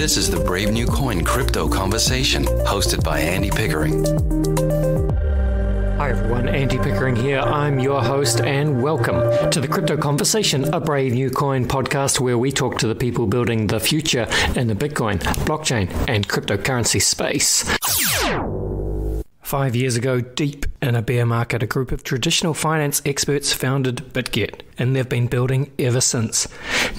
This is the Brave New Coin Crypto Conversation, hosted by Andy Pickering. Hi everyone, Andy Pickering here. I'm your host and welcome to the Crypto Conversation, a Brave New Coin podcast where we talk to the people building the future in the Bitcoin, blockchain and cryptocurrency space. 5 years ago, deep in a bear market, a group of traditional finance experts founded BitGet, and they've been building ever since.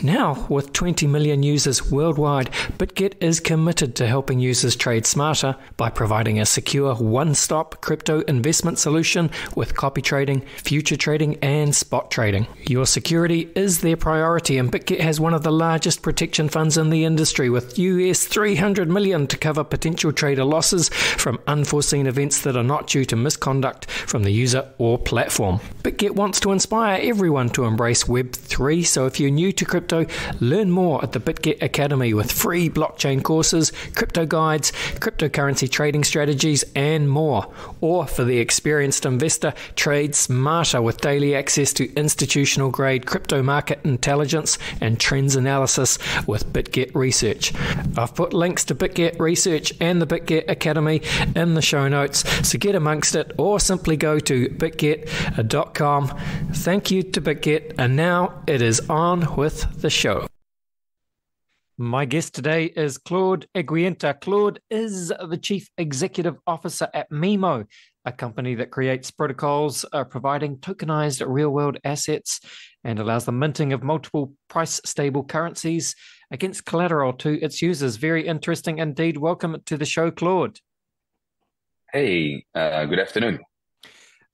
Now, with 20 million users worldwide, BitGet is committed to helping users trade smarter by providing a secure one-stop crypto investment solution with copy trading, future trading, and spot trading. Your security is their priority, and BitGet has one of the largest protection funds in the industry, with US $300 million to cover potential trader losses from unforeseen events that are not due to misconduct from the user or platform. BitGet wants to inspire everyone to embrace Web3, so if you're new to crypto, learn more at the BitGet Academy with free blockchain courses, crypto guides, cryptocurrency trading strategies, and more. Or for the experienced investor, trade smarter with daily access to institutional-grade crypto market intelligence and trends analysis with BitGet Research. I've put links to BitGet Research and the BitGet Academy in the show notes, so get amongst it or simply go to bitget.com. Thank you to BitGet, and now it is on with the show. My guest today is Claude Eguienta. Claude is the Chief Executive Officer at Mimo, a company that creates protocols providing tokenized real-world assets and allows the minting of multiple price-stable currencies against collateral to its users. Very interesting indeed. Welcome to the show, Claude. Hey, good afternoon.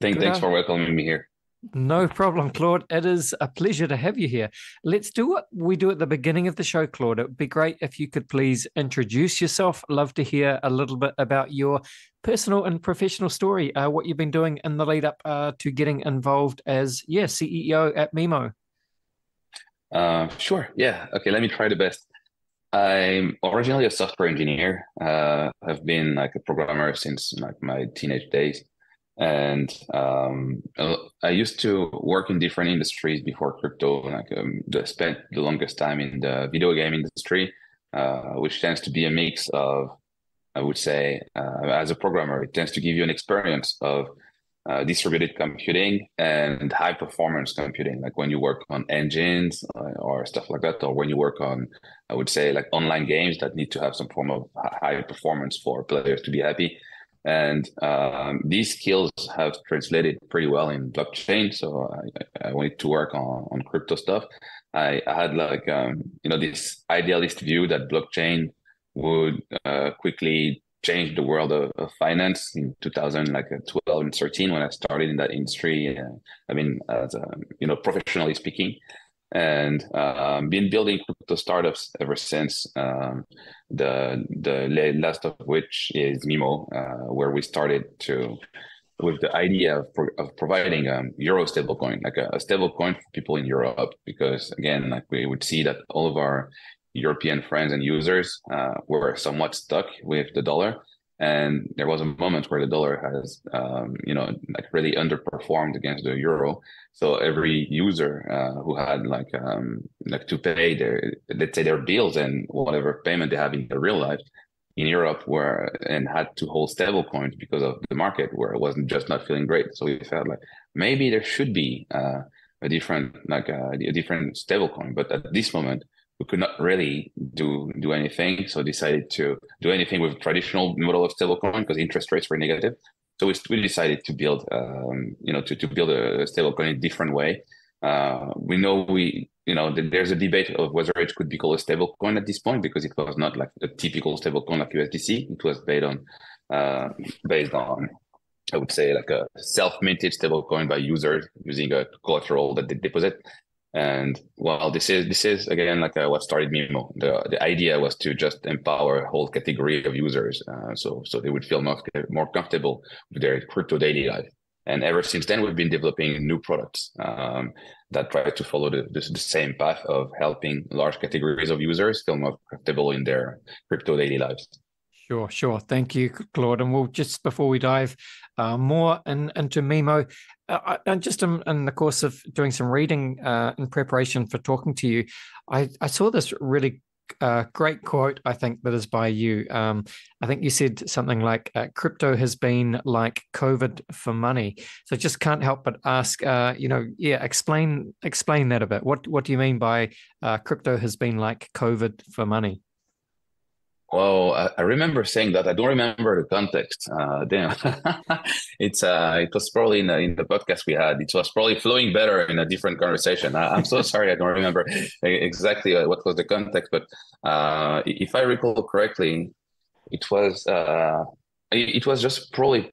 Thanks for welcoming me here. No problem, Claude. It is a pleasure to have you here. Let's do what we do at the beginning of the show, Claude. It would be great if you could please introduce yourself. Love to hear a little bit about your personal and professional story, what you've been doing in the lead up to getting involved as CEO at Mimo. Sure. Yeah. Okay. Let me try the best. I'm originally a software engineer. I've been like a programmer since like my teenage days. And I used to work in different industries before crypto. Like I spent the longest time in the video game industry, which tends to be a mix of, I would say, as a programmer, it tends to give you an experience of distributed computing and high performance computing, like when you work on engines or stuff like that, or when you work on, I would say, like online games that need to have some form of high performance for players to be happy. And these skills have translated pretty well in blockchain. So I wanted to work on crypto stuff. I had like, this idealist view that blockchain would quickly change the world of finance in 2012 and 13 when I started in that industry. As professionally speaking, and been building crypto startups ever since. The last of which is Mimo, where we started with the idea of providing euro stablecoin, like a stablecoin for people in Europe, because again, like we would see that all of our European friends and users were somewhat stuck with the dollar. And there was a moment where the dollar has, really underperformed against the euro. So every user who had to pay their bills and whatever payment they have in their real life in Europe and had to hold stable coins because of the market where it wasn't just not feeling great. So we felt like maybe there should be a different stable coin, but at this moment, we could not really do anything, so decided to do anything with traditional model of stablecoin because interest rates were negative. So we decided to build, to build a stablecoin in a different way. We know there's a debate of whether it could be called a stablecoin at this point because it was not like a typical stablecoin like USDC. It was based on I would say like a self-minted stablecoin by users using a collateral that they deposit. And while this is again like what started Mimo, the idea was to just empower a whole category of users, so they would feel more comfortable with their crypto daily life. And ever since then, we've been developing new products that try to follow the same path of helping large categories of users feel more comfortable in their crypto daily lives. Sure. Thank you, Claude. And we'll just before we dive more into Mimo, and just in the course of doing some reading in preparation for talking to you, I saw this really great quote, I think, that is by you. I think you said something like, crypto has been like COVID for money. So just can't help but ask, explain that a bit. What do you mean by crypto has been like COVID for money? Well, I remember saying that. I don't remember the context. Damn, it was probably in the podcast we had. It was probably flowing better in a different conversation. I'm so sorry. I don't remember exactly what was the context, but if I recall correctly, it was just probably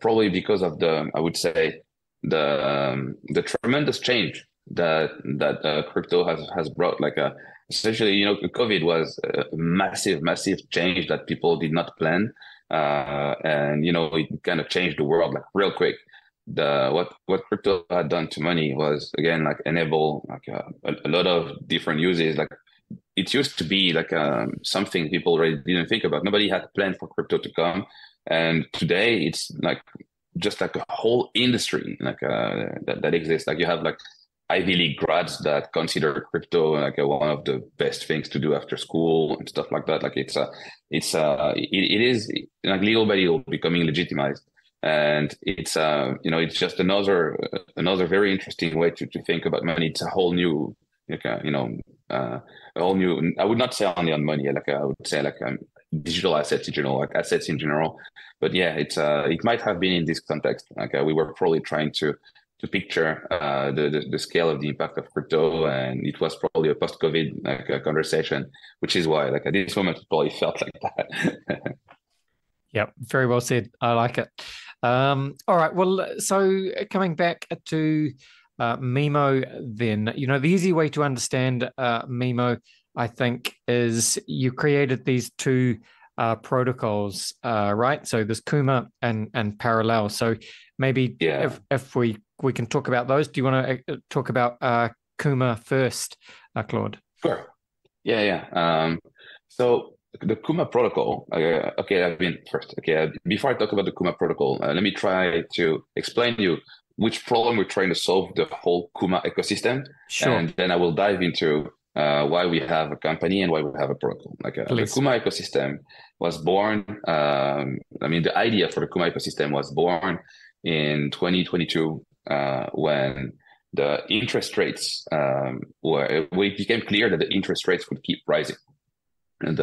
probably because of I would say the tremendous change that crypto has brought. Essentially, COVID was a massive change that people did not plan, and it kind of changed the world like real quick. What crypto had done to money was again like enable a lot of different uses. Like it used to be like something people really didn't think about. Nobody had planned for crypto to come, and today it's like just like a whole industry that exists. Like you have like Ivy League grads that consider crypto like one of the best things to do after school and stuff like that. Like it is like little by little becoming legitimized, and it's just another very interesting way to think about money. It's a whole new a whole new. I would not say only on money. Like I would say like digital assets in general, like assets in general. But yeah, it might have been in this context. Like we were probably trying to picture the scale of the impact of crypto, and it was probably a post-COVID like a conversation, which is why like at this moment it probably felt like that. Yep, very well said. I like it. All right. Well, so coming back to Mimo, then the easy way to understand Mimo, I think, is you created these two protocols, right? So there's Kuma and Parallel. So maybe if we can talk about those. Do you want to talk about Kuma first, Claude? Sure. Yeah. So the Kuma Protocol. Before I talk about the Kuma Protocol, let me try to explain to you which problem we're trying to solve the whole Kuma ecosystem. Sure. And then I will dive into why we have a company and why we have a protocol. The Kuma ecosystem was born. The idea for the Kuma ecosystem was born in 2022 when the interest rates it became clear that the interest rates would keep rising. And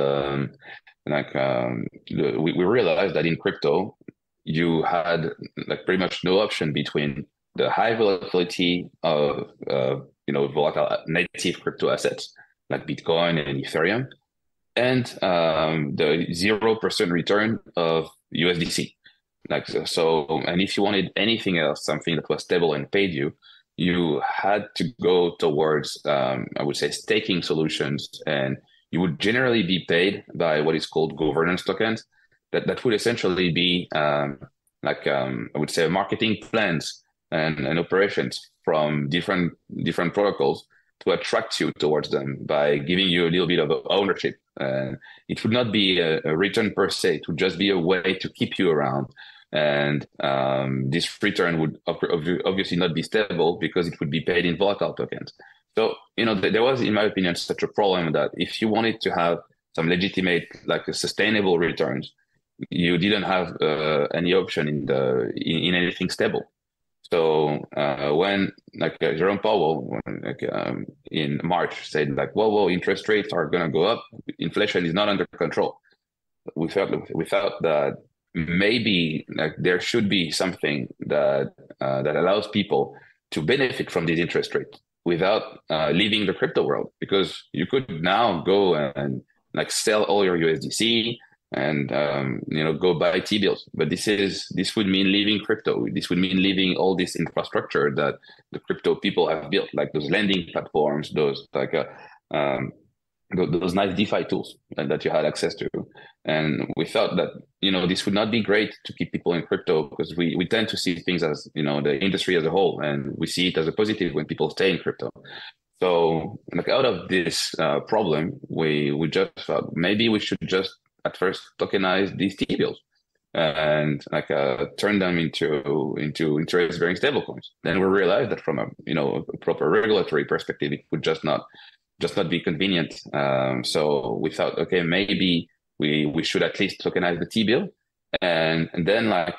we realized that in crypto, you had like pretty much no option between the high volatility of volatile native crypto assets like Bitcoin and Ethereum, and the 0% return of USDC. And if you wanted anything else, something that was stable and paid you had to go towards I would say staking solutions, and you would generally be paid by what is called governance tokens. That would essentially be I would say marketing plans and operations from different protocols to attract you towards them by giving you a little bit of ownership. And it would not be a return per se. It would just be a way to keep you around. And this return would obviously not be stable because it would be paid in volatile tokens. So, there was, in my opinion, such a problem that if you wanted to have some legitimate, like sustainable returns, you didn't have any option in anything stable. So when Jerome Powell in March said whoa, interest rates are going to go up, inflation is not under control. We felt that maybe there should be something that allows people to benefit from these interest rates without leaving the crypto world, because you could now go and sell all your USDC and go buy T-bills. But this would mean leaving crypto. This would mean leaving all this infrastructure that the crypto people have built, like those lending platforms, those nice DeFi tools that you had access to. And we thought that this would not be great to keep people in crypto, because we tend to see things as the industry as a whole, and we see it as a positive when people stay in crypto. So out of this problem, we just thought maybe we should just at first tokenize these T-bills and turn them into interest-bearing stablecoins. Then we realized that from a proper regulatory perspective, it would just not just not be convenient. So we thought, okay, maybe we should at least tokenize the T-bill, and then like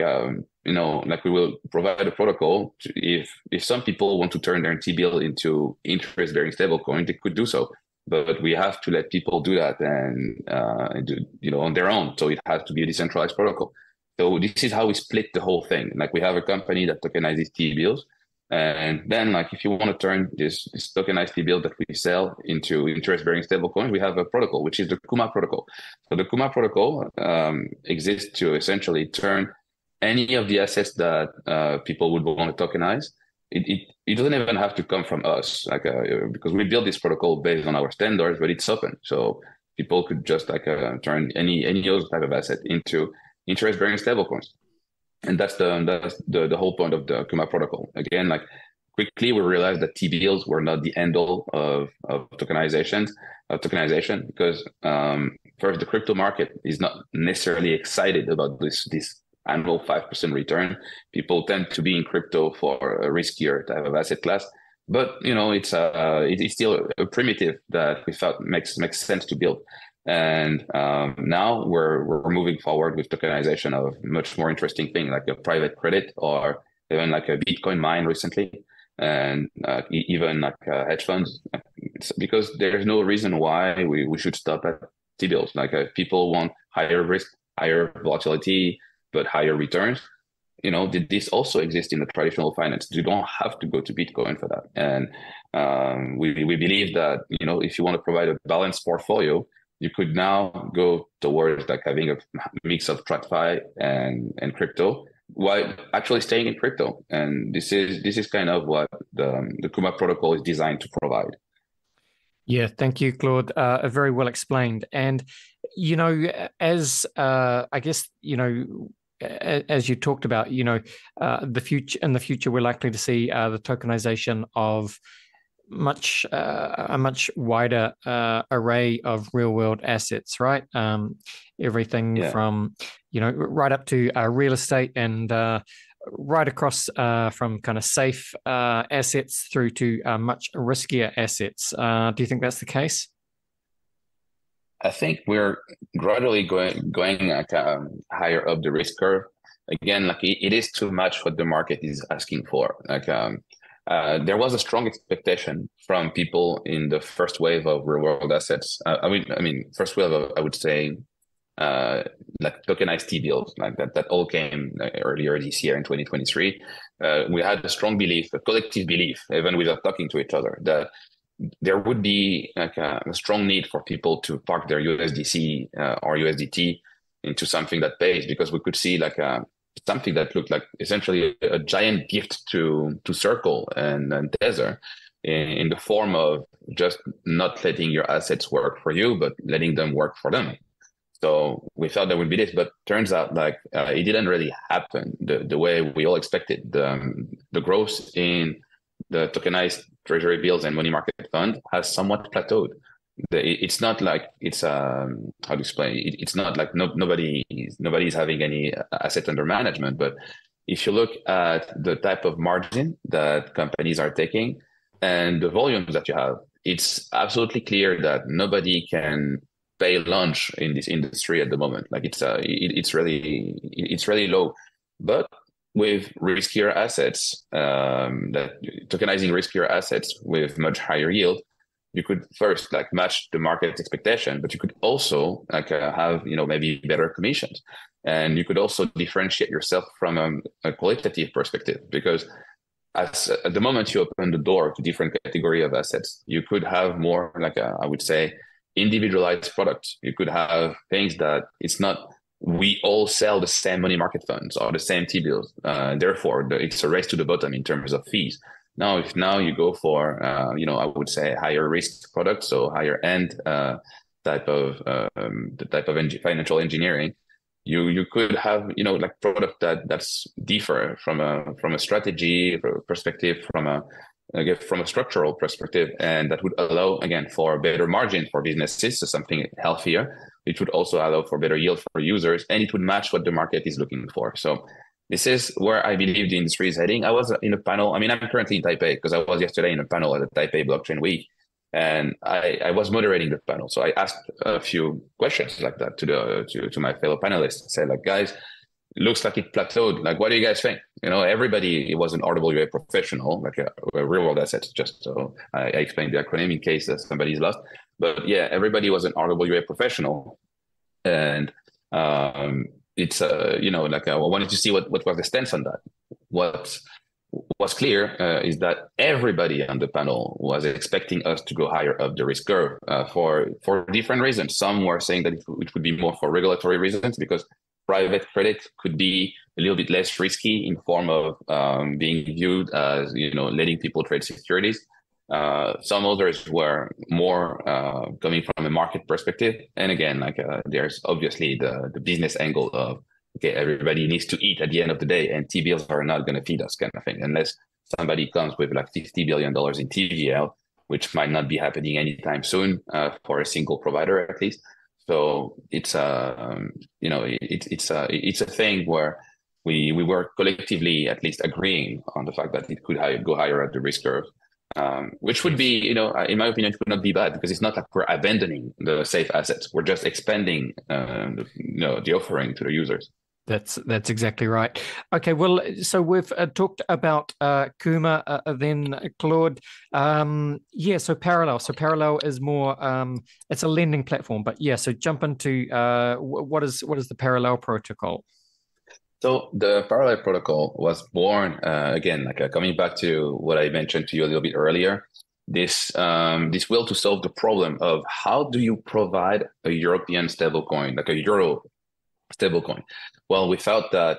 we will provide a protocol if some people want to turn their T-bill into interest-bearing stablecoin, they could do so. But we have to let people do that and do, on their own. So it has to be a decentralized protocol. So this is how we split the whole thing. Like we have a company that tokenizes T-bills. And then like if you want to turn this tokenized T-bill that we sell into interest-bearing stablecoin, we have a protocol, which is the Kuma Protocol. So the Kuma Protocol exists to essentially turn any of the assets that people would want to tokenize. It doesn't even have to come from us, because we built this protocol based on our standards, but it's open, so people could just turn any other type of asset into interest-bearing stablecoins, and that's the whole point of the Kuma protocol. Again, like quickly we realized that T-bills were not the end all of tokenization, because first, the crypto market is not necessarily excited about this annual 5% return. People tend to be in crypto for a riskier type of asset class, but it's still a primitive that we thought makes sense to build. And now we're moving forward with tokenization of much more interesting thing, like a private credit or even like a Bitcoin mine recently, and even like hedge funds. It's because there's no reason why we should stop at T-bills. Like people want higher risk, higher volatility, but higher returns. This also exists in the traditional finance. You don't have to go to Bitcoin for that. And we believe that, if you want to provide a balanced portfolio, you could now go towards like having a mix of tradfi and crypto while actually staying in crypto. And this is kind of what the Kuma protocol is designed to provide. Yeah, thank you, Claude. Very well explained. And, as I guess, as you talked about, the future. In the future, we're likely to see the tokenization of a much wider array of real world assets, right? Everything from right up to real estate and right across from kind of safe assets through to much riskier assets. Do you think that's the case? I think we're gradually going higher up the risk curve. Again, like it is too much what the market is asking for. There was a strong expectation from people in the first wave of real world assets. First wave of, I would say, like tokenized T-bills, like that all came earlier this year in 2023. We had a strong belief, a collective belief, even without talking to each other, that there would be like a strong need for people to park their USDC or USDT into something that pays, because we could see like something that looked like essentially a giant gift to Circle and Tether in the form of just not letting your assets work for you, but letting them work for them. So we thought there would be this, but turns out like it didn't really happen the way we all expected. The growth in the tokenized treasury bills and money market fund has somewhat plateaued. It's not like it's how to explain it. It's not like nobody's having any asset under management. But if you look at the type of margin that companies are taking and the volumes that you have, it's absolutely clear that nobody can pay lunch in this industry at the moment. Like it's really low. But with riskier assets, that tokenizing riskier assets with much higher yield, you could first like match the market expectation, but you could also like have maybe better commissions, and you could also differentiate yourself from a qualitative perspective, because at the moment you open the door to different category of assets, you could have more like I would say individualized products. You could have things that it's not we all sell the same money market funds or the same T-bills. Therefore, it's a race to the bottom in terms of fees. Now, if you go for, I would say higher risk products, so higher end type of financial engineering, you could have like product that's differ from a strategy perspective, from a structural perspective, and that would allow again for a better margin for businesses, so something healthier. It would also allow for better yield for users, and it would match what the market is looking for. So this is where I believe the industry is heading. I was in a panel. I'm currently in Taipei because I was yesterday in a panel at the Taipei Blockchain Week, And I was moderating the panel, so I asked a few questions like that to my fellow panelists. Say like, guys, looks like it plateaued. Like, what do you guys think? Everybody was an RWA professional, like a real world assets. Just so I explained the acronym in case that somebody's lost. But yeah, everybody was an RWA professional, and it's like I wanted to see what was the stance on that. What was clear is that everybody on the panel was expecting us to go higher up the risk curve for different reasons. Some were saying that it would be more for regulatory reasons because private credit could be a little bit less risky in form of being viewed as letting people trade securities. Some others were more coming from a market perspective, and again, like there's obviously the business angle of okay, everybody needs to eat at the end of the day, and T-bills are not going to feed us, kind of thing, unless somebody comes with like $50 billion in TVL, which might not be happening anytime soon for a single provider at least. So it's it's a thing where we were collectively at least agreeing on the fact that it could go higher at the risk curve, which would be, in my opinion, it would not be bad because it's not like we're abandoning the safe assets. We're just expanding, the offering to the users. That's exactly right. Okay, well, so we've talked about Kuma, then Claude. So Parallel. So Parallel is more, it's a lending platform, but yeah, so jump into what is the Parallel protocol? So the Parallel protocol was born, again, like coming back to what I mentioned to you a little bit earlier, this will to solve the problem of how do you provide a European stablecoin, like a Euro stablecoin. Well, we felt that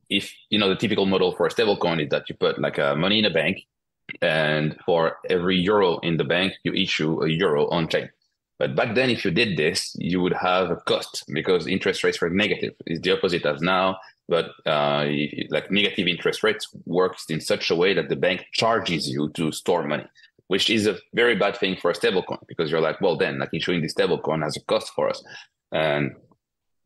if, the typical model for a stablecoin is that you put like money in a bank, and for every euro in the bank, you issue a euro on chain. But back then, if you did this, you would have a cost because interest rates were negative. It's the opposite as now, but like negative interest rates works in such a way that the bank charges you to store money, which is a very bad thing for a stablecoin because you're like, well, then like issuing the stablecoin has a cost for us. And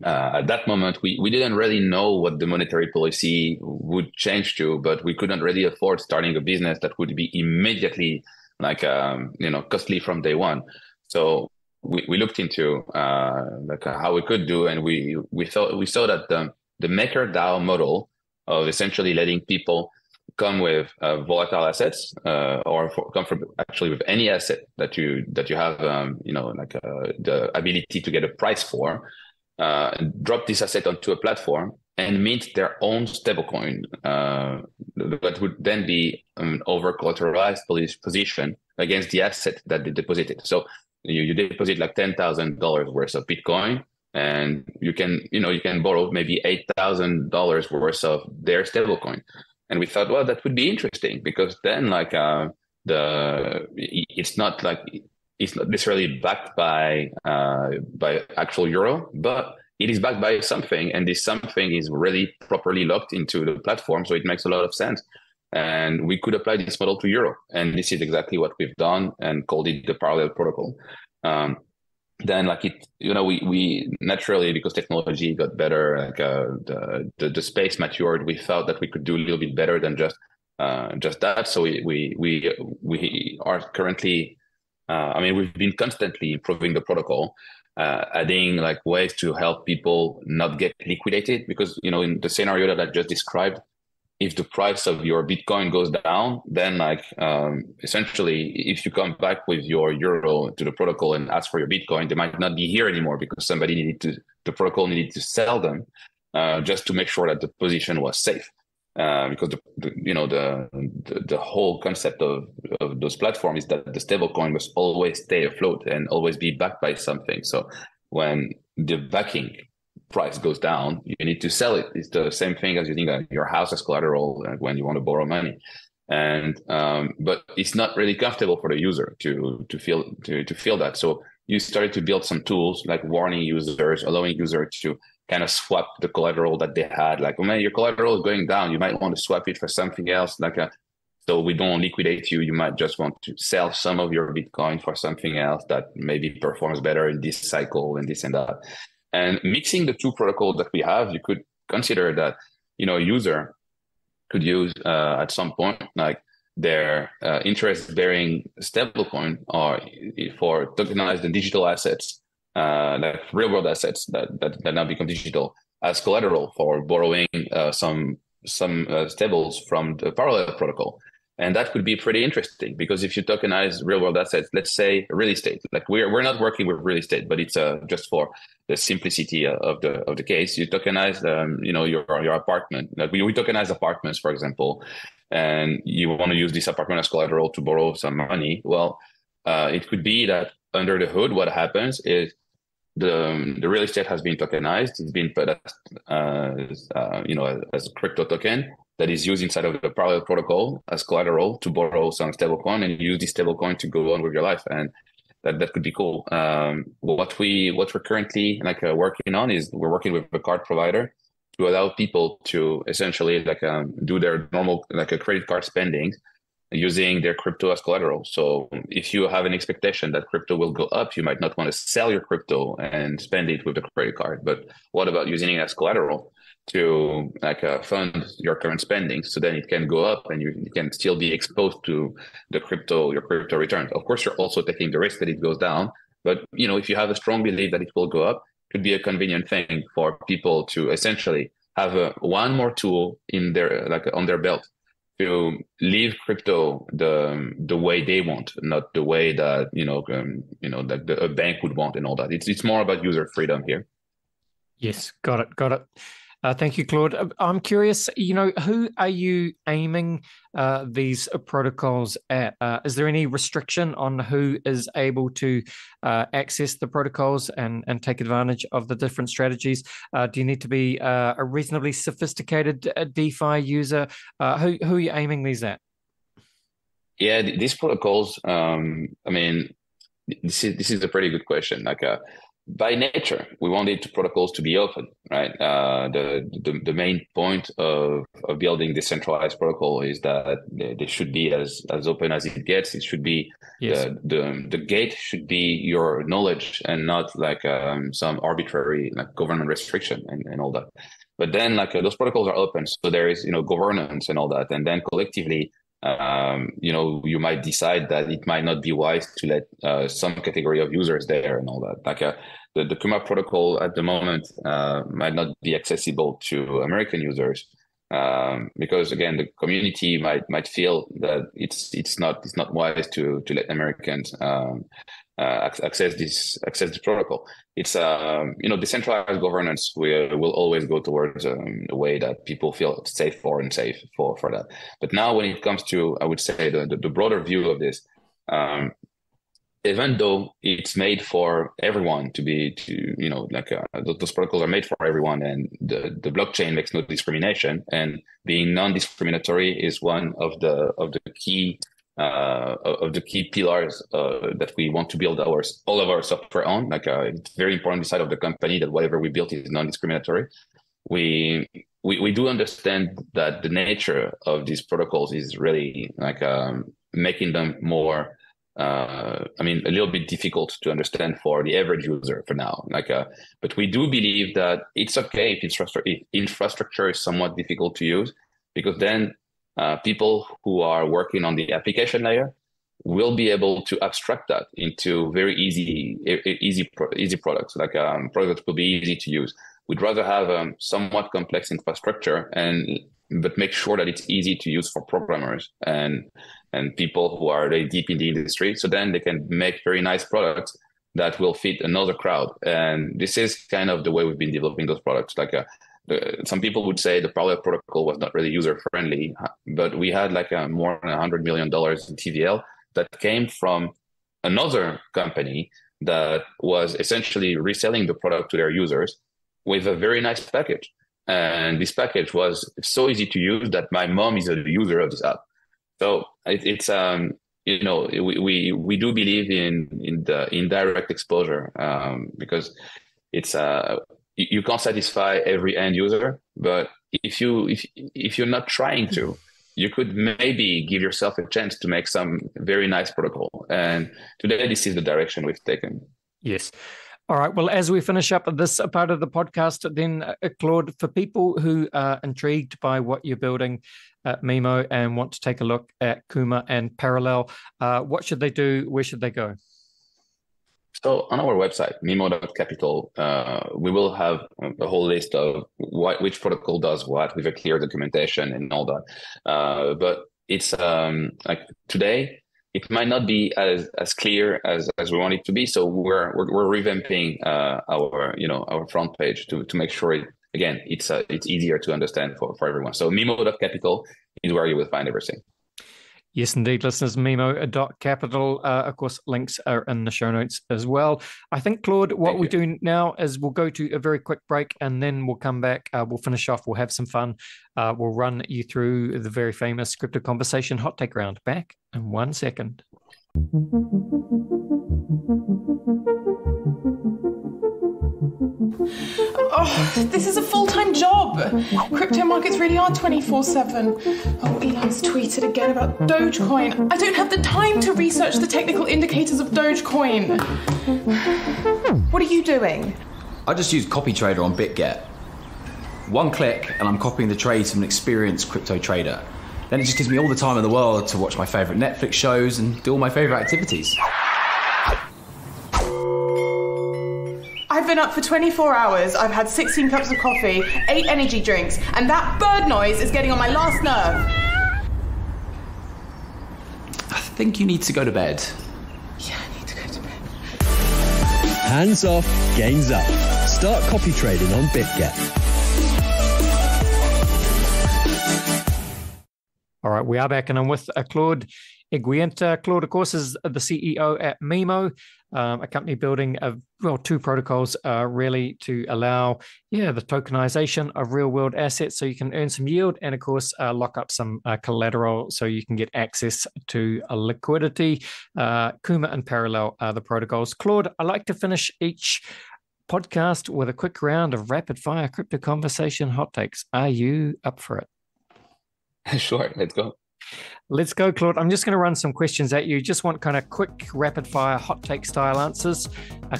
at that moment, we didn't really know what the monetary policy would change to, but we couldn't really afford starting a business that would be immediately like costly from day one. So we looked into how we could do, and we saw that the MakerDAO model of essentially letting people come with volatile assets or come from actually with any asset that you have the ability to get a price for. Drop this asset onto a platform and mint their own stablecoin that would then be an overcollateralized position against the asset that they deposited. So you deposit like $10,000 worth of Bitcoin, and you can borrow maybe $8,000 worth of their stablecoin. And we thought, well, that would be interesting because then it's not necessarily backed by actual euro, but it is backed by something, and this something is really properly locked into the platform, so it makes a lot of sense. And we could apply this model to euro, and this is exactly what we've done and called it the Parallel protocol. Then we naturally, because technology got better, the space matured, we felt that we could do a little bit better than just that. So we are currently, we've been constantly improving the protocol, adding like ways to help people not get liquidated, because in the scenario that I just described, if the price of your Bitcoin goes down, then essentially, if you come back with your euro to the protocol and ask for your Bitcoin, they might not be here anymore because the protocol needed to sell them just to make sure that the position was safe. Because the whole concept of those platforms is that the stablecoin must always stay afloat and always be backed by something. So when the backing price goes down, you need to sell it. It's the same thing as using your house as collateral when you want to borrow money. And but it's not really comfortable for the user to feel that. So you started to build some tools like warning users, allowing users to kind of swap the collateral that they had. Like, oh man, your collateral is going down. You might want to swap it for something else. So we don't liquidate you. You might just want to sell some of your Bitcoin for something else that maybe performs better in this cycle and this and that. And mixing the two protocols that we have, you could consider that, a user could use at some point, like their interest-bearing stablecoin or for tokenized and digital assets, like real-world assets that now become digital as collateral for borrowing some stables from the Parallel protocol. And that could be pretty interesting because if you tokenize real-world assets, let's say real estate, like we're not working with real estate, but it's just for the simplicity of the case. You tokenize, your apartment. Like we tokenize apartments, for example, and you want to use this apartment as collateral to borrow some money. Well, it could be that under the hood, what happens is the real estate has been tokenized. It's been put as a crypto token that is used inside of the Parallel protocol as collateral to borrow some stablecoin and use this stablecoin to go on with your life. And that could be cool. What we're currently working on is we're working with a card provider to allow people to essentially do their normal a credit card spending using their crypto as collateral. So if you have an expectation that crypto will go up, you might not want to sell your crypto and spend it with the credit card. But what about using it as collateral to fund your current spending, so then it can go up and you can still be exposed to your crypto returns. Of course, you're also taking the risk that it goes down, but if you have a strong belief that it will go up, it could be a convenient thing for people to essentially have one more tool in their on their belt to leave crypto the way they want, not the way that a bank would want and all that. It's more about user freedom here. Yes, got it. Thank you, Claude. I'm curious, who are you aiming these protocols at? Is there any restriction on who is able to access the protocols and take advantage of the different strategies? Do you need to be a reasonably sophisticated DeFi user? Who are you aiming these at? Yeah, these protocols, this is a pretty good question. By nature, we wanted protocols to be open, right? The main point of building decentralized protocol is that they should be as open as it gets. It should be the gate should be your knowledge and not some arbitrary government restriction and all that. But then those protocols are open, so there is governance and all that, and then collectively. You might decide that it might not be wise to let some category of users there and all that. The Kuma protocol at the moment might not be accessible to American users because again the community might feel that it's not wise to let Americans access this protocol. It's decentralized governance will always go towards a way that people feel safe for that. But now when it comes to, I would say, the broader view of this, even though it's made for everyone those protocols are made for everyone, and the blockchain makes no discrimination, and being non-discriminatory is one of the key pillars that we want to build all of our software on. It's very important inside of the company that whatever we build is non-discriminatory. We do understand that the nature of these protocols is really making them more a little bit difficult to understand for the average user for now. But we do believe that it's okay if infrastructure is somewhat difficult to use, because then people who are working on the application layer will be able to abstract that into very easy products, products that will be easy to use. We'd rather have somewhat complex infrastructure but make sure that it's easy to use for programmers and people who are very deep in the industry. So then they can make very nice products that will fit another crowd. And this is kind of the way we've been developing those products. Some people would say the Parallel protocol was not really user friendly, but we had more than $100 million in TVL that came from another company that was essentially reselling the product to their users with a very nice package. And this package was so easy to use that my mom is a user of this app. So it's we do believe in the indirect exposure because it's you can't satisfy every end user, but if you're not trying to, you could maybe give yourself a chance to make some very nice protocol. And today, this is the direction we've taken. Yes. All right. Well, as we finish up this part of the podcast, then Claude, for people who are intrigued by what you're building at Mimo and want to take a look at Kuma and Parallel, what should they do? Where should they go? So on our website, Mimo.capital, we will have a whole list of which protocol does what with a clear documentation and all that. But it's like today, it might not be as clear as we want it to be. So we're revamping our front page to make sure it's easier to understand for everyone. So Mimo.capital is where you will find everything. Yes, indeed, listeners, Mimo.capital. Of course, links are in the show notes as well. I think, Claude, what we do now is we'll go to a very quick break and then we'll come back. We'll finish off. We'll have some fun. We'll run you through the very famous Crypto Conversation hot take round. Back in 1 second. Oh, this is a full-time job. Crypto markets really are 24/7. Oh, Elon's tweeted again about Dogecoin. I don't have the time to research the technical indicators of Dogecoin. What are you doing? I just use CopyTrader on BitGet. One click and I'm copying the trades from an experienced crypto trader. Then it just gives me all the time in the world to watch my favourite Netflix shows and do all my favourite activities. I've been up for 24 hours, I've had 16 cups of coffee, 8 energy drinks, and that bird noise is getting on my last nerve. I think you need to go to bed. Yeah, I need to go to bed. Hands off, gains up. Start copy trading on BitGet. All right, we are back and I'm with Claude Eguienta. Claude, of course, is the CEO at Mimo, a company building two protocols really to allow the tokenization of real world assets so you can earn some yield and, of course, lock up some collateral so you can get access to liquidity. Kuma and Parallel are the protocols. Claude, I like to finish each podcast with a quick round of rapid fire crypto conversation hot takes. Are you up for it? Sure, let's go. Let's go, Claude. I'm just going to run some questions at you. Just want kind of quick, rapid-fire, hot take style answers.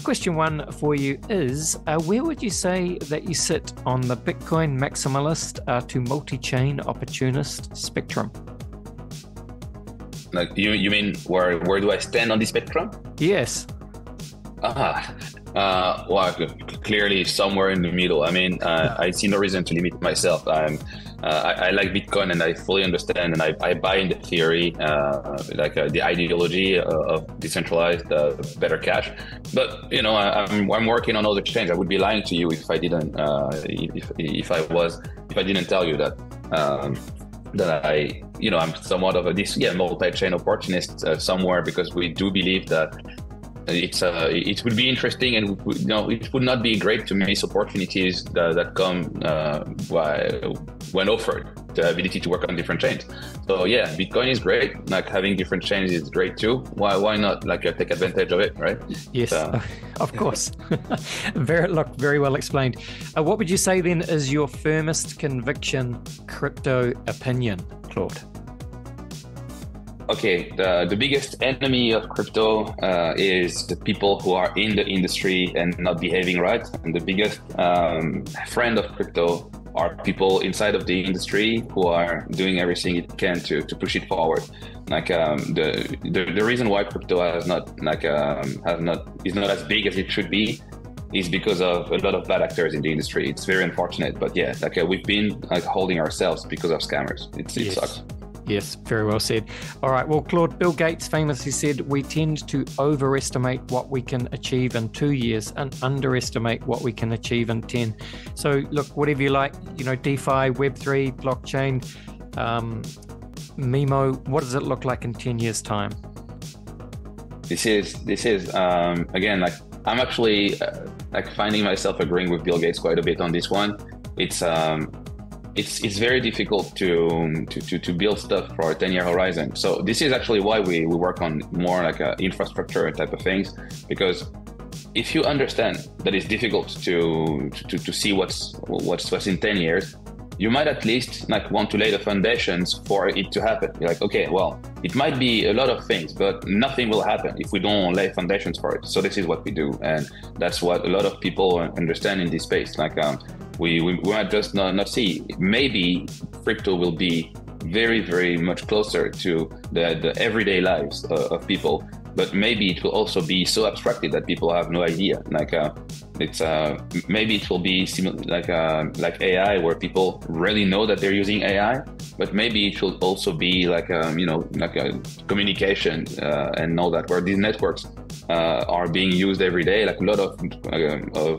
Question 1 for you is, where would you say that you sit on the Bitcoin maximalist to multi-chain opportunist spectrum? Like you mean where do I stand on the spectrum? Yes. Well, clearly somewhere in the middle. I mean, I see no reason to limit myself. I like Bitcoin and I fully understand and I buy in the theory, the ideology of decentralized, better cash. But I'm working on other chains. I would be lying to you if I didn't if I didn't tell you that I'm somewhat of a multi-chain opportunist somewhere, because we do believe that it would be interesting, and it would not be great to miss opportunities that come when offered the ability to work on different chains. So yeah, Bitcoin is great. Like having different chains is great too. Why not take advantage of it, right? Yes, of course. Very well explained. What would you say then is your firmest conviction crypto opinion, Claude? Okay, the biggest enemy of crypto is the people who are in the industry and not behaving right. And the biggest friend of crypto are people inside of the industry who are doing everything it can to push it forward. The reason why crypto is not as big as it should be is because of a lot of bad actors in the industry. It's very unfortunate, but yeah, we've been holding ourselves because of scammers. It sucks. Yes, very well said. All right, well, Claude, Bill Gates famously said, we tend to overestimate what we can achieve in 2 years and underestimate what we can achieve in 10. So look, whatever you like, DeFi, Web3, blockchain, Mimo, what does it look like in 10 years' time? This is again, I'm actually finding myself agreeing with Bill Gates quite a bit on this one. It's very difficult to build stuff for a 10-year horizon. So this is actually why we work on more infrastructure type of things, because if you understand that it's difficult to see what's in 10 years, you might at least like want to lay the foundations for it to happen. You're like, okay, well, it might be a lot of things, but nothing will happen if we don't lay foundations for it. So this is what we do, and that's what a lot of people understand in this space. Like we might just not see. Maybe crypto will be very, very much closer to the everyday lives of people, but maybe it will also be so abstracted that people have no idea. Like it's maybe it will be like AI, where people really know that they're using AI, but maybe it will also be like like a communication and all that, where these networks are being used every day. Like a lot of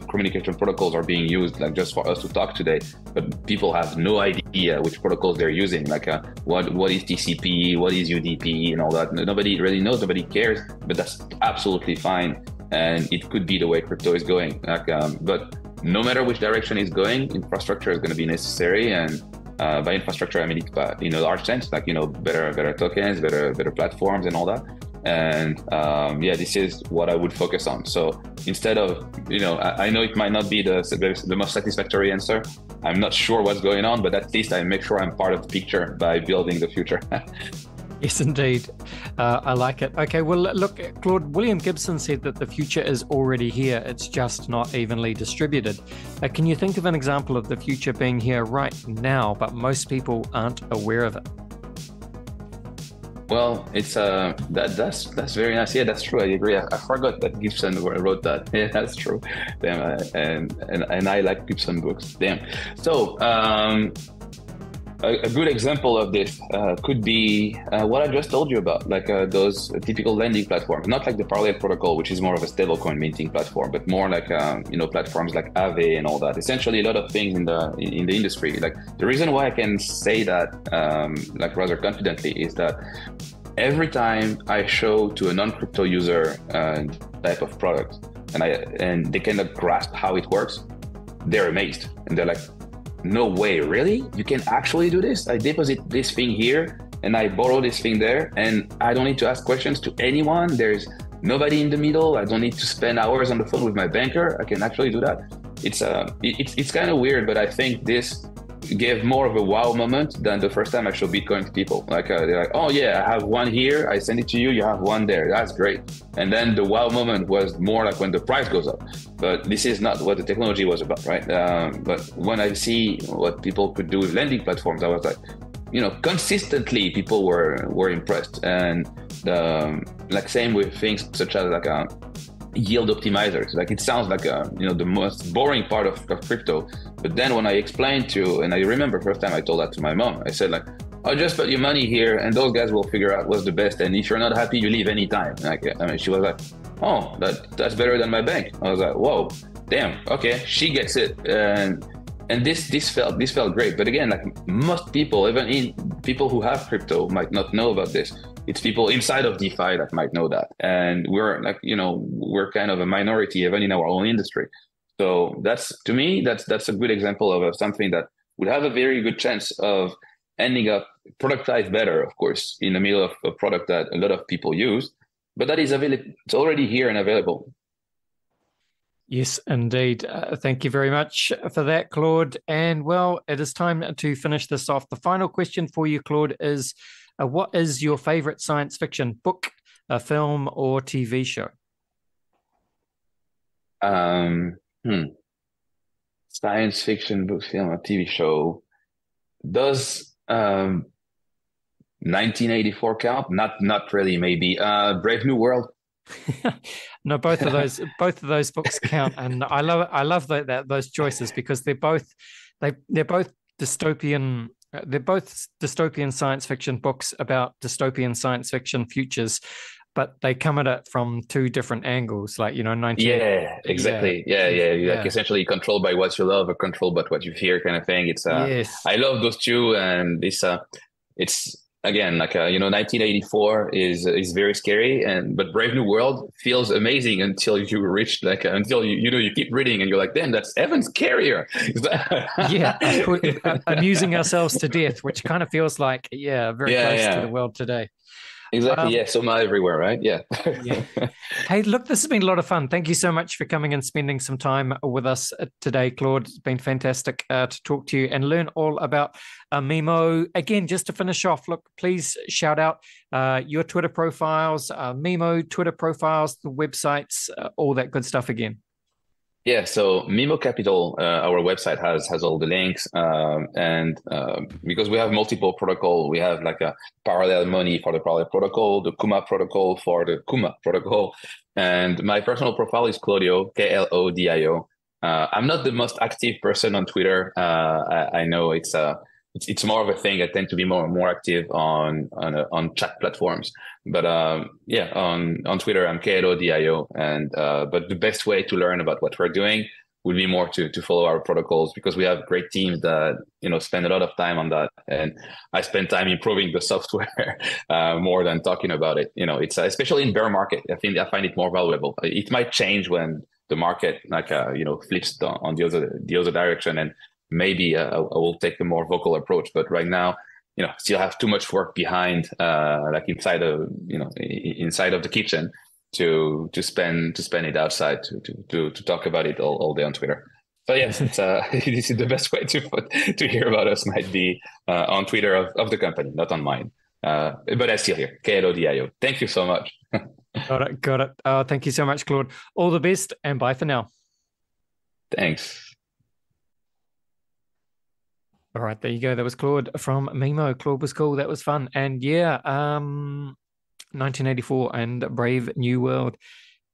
communication protocols are being used, like just for us to talk today, but people have no idea which protocols they're using. Like what is TCP, what is UDP, and all that. Nobody really knows. Nobody cares. But that's absolutely fine, and it could be the way crypto is going. Like, but no matter which direction it's going, infrastructure is going to be necessary. And by infrastructure, I mean it in a large sense, like better tokens, better platforms, and all that. And this is what I would focus on. So instead of I know it might not be the most satisfactory answer. I'm not sure what's going on, but at least I make sure I'm part of the picture by building the future. Yes, indeed. I like it. Okay, well, look, Claude, William Gibson said that the future is already here. It's just not evenly distributed. Can you think of an example of the future being here right now, but most people aren't aware of it? Well, it's that's very nice. Yeah, that's true. I agree. I forgot that Gibson wrote that. Yeah, that's true. Damn, and I like Gibson books. Damn. So a good example of this could be what I just told you about, like those typical lending platforms, not like the Parallel protocol, which is more of a stablecoin minting platform, but more like platforms like Aave and all that. Essentially, a lot of things in the industry. Like the reason why I can say that like rather confidently is that every time I show to a non-crypto user type of product, and they cannot grasp how it works, they're amazed and they're like, no way, really? You can actually do this? I deposit this thing here and I borrow this thing there, and I don't need to ask questions to anyone. There's nobody in the middle. I don't need to spend hours on the phone with my banker. I can actually do that. It's kind of weird, but I think this gave more of a wow moment than the first time I showed Bitcoin to people. Like they're like, oh yeah, I have one here, I send it to you, you have one there, that's great. And then the wow moment was more like when the price goes up. But this is not what the technology was about, right? But when I see what people could do with lending platforms, I was like, consistently people were impressed. And like same with things such as like yield optimizers. Like it sounds like the most boring part of crypto, but then when I explained and I remember first time I told that to my mom, I said like, oh, just put your money here and those guys will figure out what's the best, and if you're not happy, you leave anytime. Like she was like, oh, that's better than my bank. I was like, whoa, damn, okay, she gets it. And this felt great. But again, like most people, even people who have crypto, might not know about this. It's people inside of DeFi that might know that. And we're like, we're kind of a minority even in our own industry. So that's a good example of something that would have a very good chance of ending up productized better, of course, in the middle of a product that a lot of people use, but that is available. It's already here and available. Yes, indeed. Thank you very much for that, Claude. And well, it is time to finish this off. The final question for you, Claude, is what is your favorite science fiction book, a film, or TV show? Science fiction book, film, or TV show. Does 1984 count? Not really. Maybe Brave New World. No, both of those books count, and I love those choices because they're both dystopian. They're both dystopian science fiction books about dystopian science fiction futures, but they come at it from two different angles. Like 19. Yeah, exactly. Yeah. Like essentially controlled by what you love or controlled by what you fear, kind of thing. It's yes. I love those two, and it's again like 1984 is very scary, but Brave New World feels amazing until you reach until you keep reading and you're like, damn, that's even scarier. Amusing ourselves to death, which kind of feels like very close to the world today. Exactly. Yeah. Soma everywhere, right? Yeah. Yeah. Hey, look, this has been a lot of fun. Thank you so much for coming and spending some time with us today, Claude. It's been fantastic to talk to you and learn all about Mimo. Again, just to finish off, look, please shout out your Twitter profiles, Mimo Twitter profiles, the websites, all that good stuff again. Yeah, so Mimo Capital, our website has all the links, and because we have multiple protocol, we have like a parallel money for the parallel protocol, the Kuma Protocol for the Kuma Protocol, and my personal profile is Claudio, Klodio. I'm not the most active person on Twitter. I know it's more of a thing. I tend to be more active on chat platforms, but yeah, on Twitter I'm Klodio, and but the best way to learn about what we're doing would be more to follow our protocols, because we have great teams that spend a lot of time on that, and I spend time improving the software more than talking about it. It's especially in bear market. I find it more valuable. It might change when the market flips on the other direction, and maybe I will take a more vocal approach. But right now, still have too much work behind, like inside of the kitchen to spend it outside to talk about it all day on Twitter. So yes, this is the best way to hear about us might be on Twitter of the company, not on mine. But I'm still here, Klodio. Thank you so much. Got it. Thank you so much, Claude. All the best, and bye for now. Thanks. All right, there you go. That was Claude from Mimo. Claude was cool. That was fun. And yeah, 1984 and Brave New World.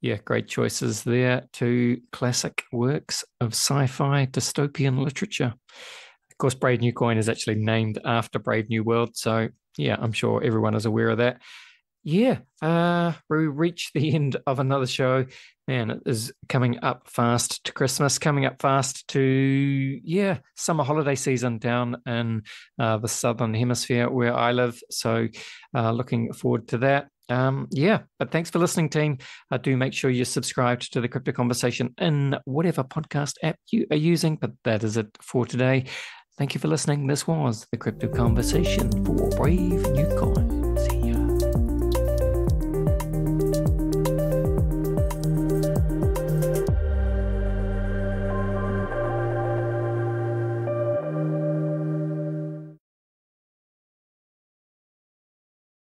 Yeah, great choices there. Two classic works of sci-fi dystopian literature. Of course, Brave New Coin is actually named after Brave New World. So yeah, I'm sure everyone is aware of that. Yeah, we reached the end of another show. Man, it is coming up fast to Christmas, coming up fast to, summer holiday season down in the Southern Hemisphere where I live. So looking forward to that. But thanks for listening, team. Do make sure you're subscribed to the Crypto Conversation in whatever podcast app you are using. But that is it for today. Thank you for listening. This was the Crypto Conversation for Brave New Coin.